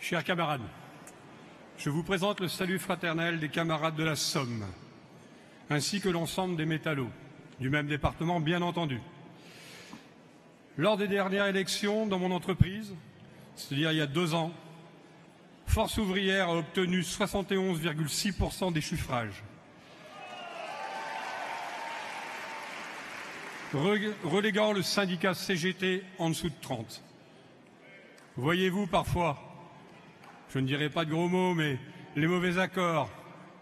Chers camarades, je vous présente le salut fraternel des camarades de la Somme, ainsi que l'ensemble des métallos, du même département bien entendu. Lors des dernières élections dans mon entreprise, c'est-à-dire il y a 2 ans, Force ouvrière a obtenu 71,6% des suffrages. Reléguant le syndicat CGT en dessous de 30. Voyez-vous parfois, je ne dirai pas de gros mots, mais les mauvais accords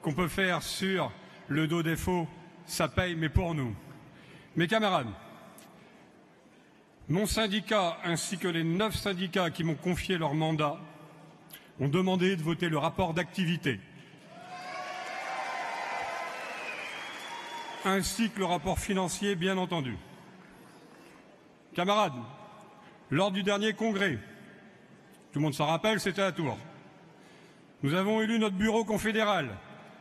qu'on peut faire sur le dos des faux, ça paye, mais pour nous. Mes camarades, mon syndicat ainsi que les 9 syndicats qui m'ont confié leur mandat ont demandé de voter le rapport d'activité, ainsi que le rapport financier, bien entendu. Camarades, lors du dernier congrès, tout le monde s'en rappelle, c'était à Tours, nous avons élu notre bureau confédéral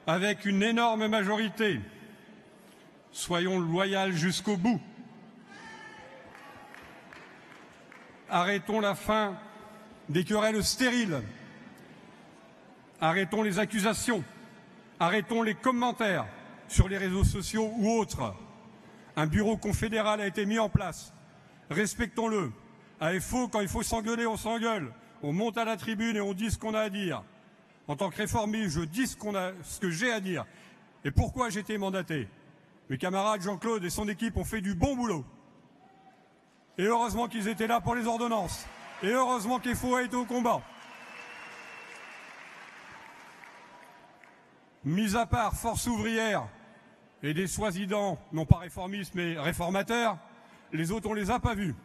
avec une énorme majorité. Soyons loyaux jusqu'au bout. Arrêtons la fin des querelles stériles. Arrêtons les accusations. Arrêtons les commentaires sur les réseaux sociaux ou autres. Un bureau confédéral a été mis en place. Respectons-le. À FO, quand il faut s'engueuler, on s'engueule. On monte à la tribune et on dit ce qu'on a à dire. En tant que réformiste, je dis ce que j'ai à dire. Et pourquoi j'ai été mandaté. Mes camarades Jean-Claude et son équipe ont fait du bon boulot. Et heureusement qu'ils étaient là pour les ordonnances. Et heureusement qu'FO a été au combat. Mis à part Force ouvrière et des soi-disant, non pas réformistes, mais réformateurs, les autres, on ne les a pas vus.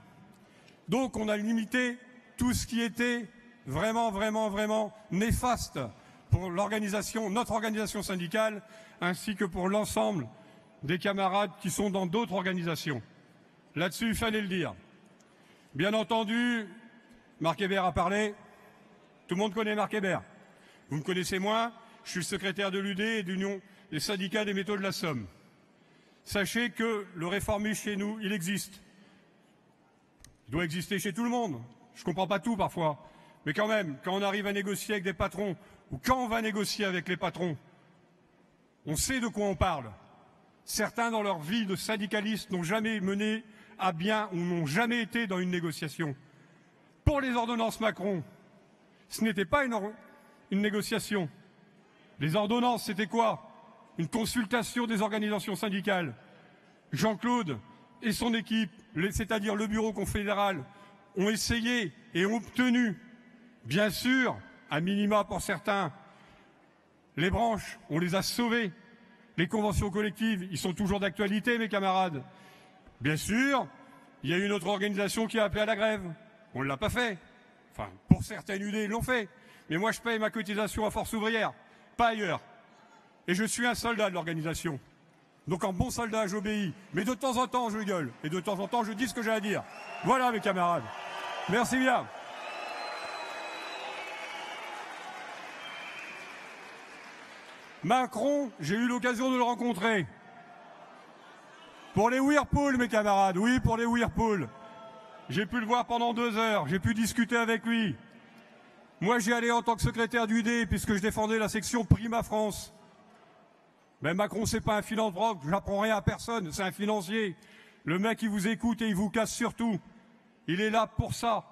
Donc on a limité tout ce qui était vraiment néfaste pour l'organisation, notre organisation syndicale, ainsi que pour l'ensemble des camarades qui sont dans d'autres organisations. Là-dessus, il fallait le dire. Bien entendu, Marc Hébert a parlé. Tout le monde connaît Marc Hébert. Vous me connaissez moins. Je suis le secrétaire de l'UD et de l'Union des syndicats des métaux de la Somme. Sachez que le réformisme chez nous, il existe. Il doit exister chez tout le monde. Je ne comprends pas tout parfois. Mais quand même, quand on arrive à négocier avec des patrons, ou quand on va négocier avec les patrons, on sait de quoi on parle. Certains, dans leur vie de syndicalistes, n'ont jamais mené à bien ou n'ont jamais été dans une négociation. Pour les ordonnances Macron, ce n'était pas une négociation. Les ordonnances, c'était quoi? Une consultation des organisations syndicales. Jean-Claude et son équipe, c'est-à-dire le bureau confédéral, ont essayé et ont obtenu, bien sûr, à minima pour certains, les branches, on les a sauvées. Les conventions collectives, ils sont toujours d'actualité, mes camarades. Bien sûr, il y a une autre organisation qui a appelé à la grève. On ne l'a pas fait. Enfin, pour certaines UD, ils l'ont fait. Mais moi, je paye ma cotisation à Force ouvrière, pas ailleurs. Et je suis un soldat de l'organisation. Donc en bon soldat, j'obéis. Mais de temps en temps, je gueule. Et de temps en temps, je dis ce que j'ai à dire. Voilà, mes camarades. Merci bien. Macron, j'ai eu l'occasion de le rencontrer. Pour les Whirlpool, mes camarades. Oui, pour les Whirlpool. J'ai pu le voir pendant 2 heures. J'ai pu discuter avec lui. Moi, j'y allais en tant que secrétaire d'UD, puisque je défendais la section Prima France. Mais Macron, c'est pas un philanthrope. J'apprends rien à personne. C'est un financier. Le mec, il vous écoute et il vous casse surtout. Il est là pour ça.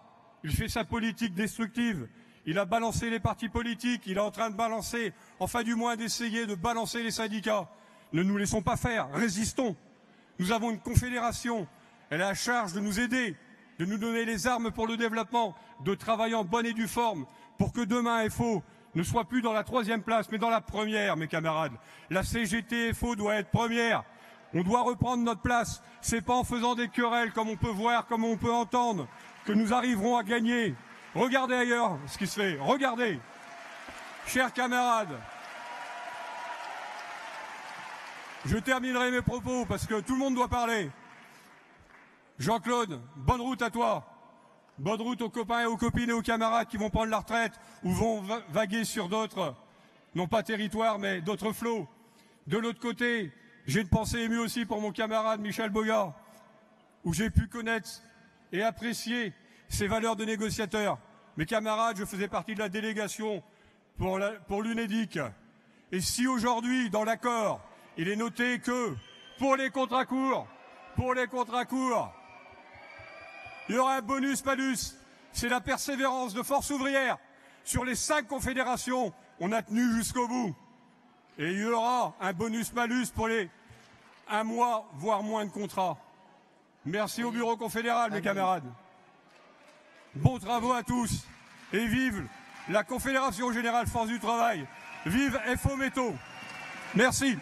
Il fait sa politique destructive. Il a balancé les partis politiques. Il est en train de balancer, enfin du moins d'essayer de balancer les syndicats. Ne nous laissons pas faire. Résistons. Nous avons une confédération. Elle a la charge de nous aider, de nous donner les armes pour le développement, de travailler en bonne et due forme pour que demain FO ne soit plus dans la 3e place, mais dans la première, mes camarades. La CGT FO doit être première. On doit reprendre notre place. C'est pas en faisant des querelles, comme on peut voir, comme on peut entendre, que nous arriverons à gagner. Regardez ailleurs ce qui se fait. Regardez. Chers camarades, je terminerai mes propos parce que tout le monde doit parler. Jean-Claude, bonne route à toi. Bonne route aux copains et aux copines et aux camarades qui vont prendre la retraite ou vont vaguer sur d'autres, non pas territoires, mais d'autres flots. De l'autre côté, j'ai une pensée émue aussi pour mon camarade Michel Boga, où j'ai pu connaître et apprécier ses valeurs de négociateur. Mes camarades, je faisais partie de la délégation pour l'UNEDIC. Et si aujourd'hui, dans l'accord, il est noté que pour les contrats courts, il y aura un bonus-malus. C'est la persévérance de Force ouvrière. Sur les 5 confédérations, on a tenu jusqu'au bout. Et il y aura un bonus-malus pour les 1 mois, voire moins de contrats. Merci au bureau confédéral, mes camarades. Bons travaux à tous. Et vive la Confédération Générale Force du Travail. Vive FO Métaux. Merci.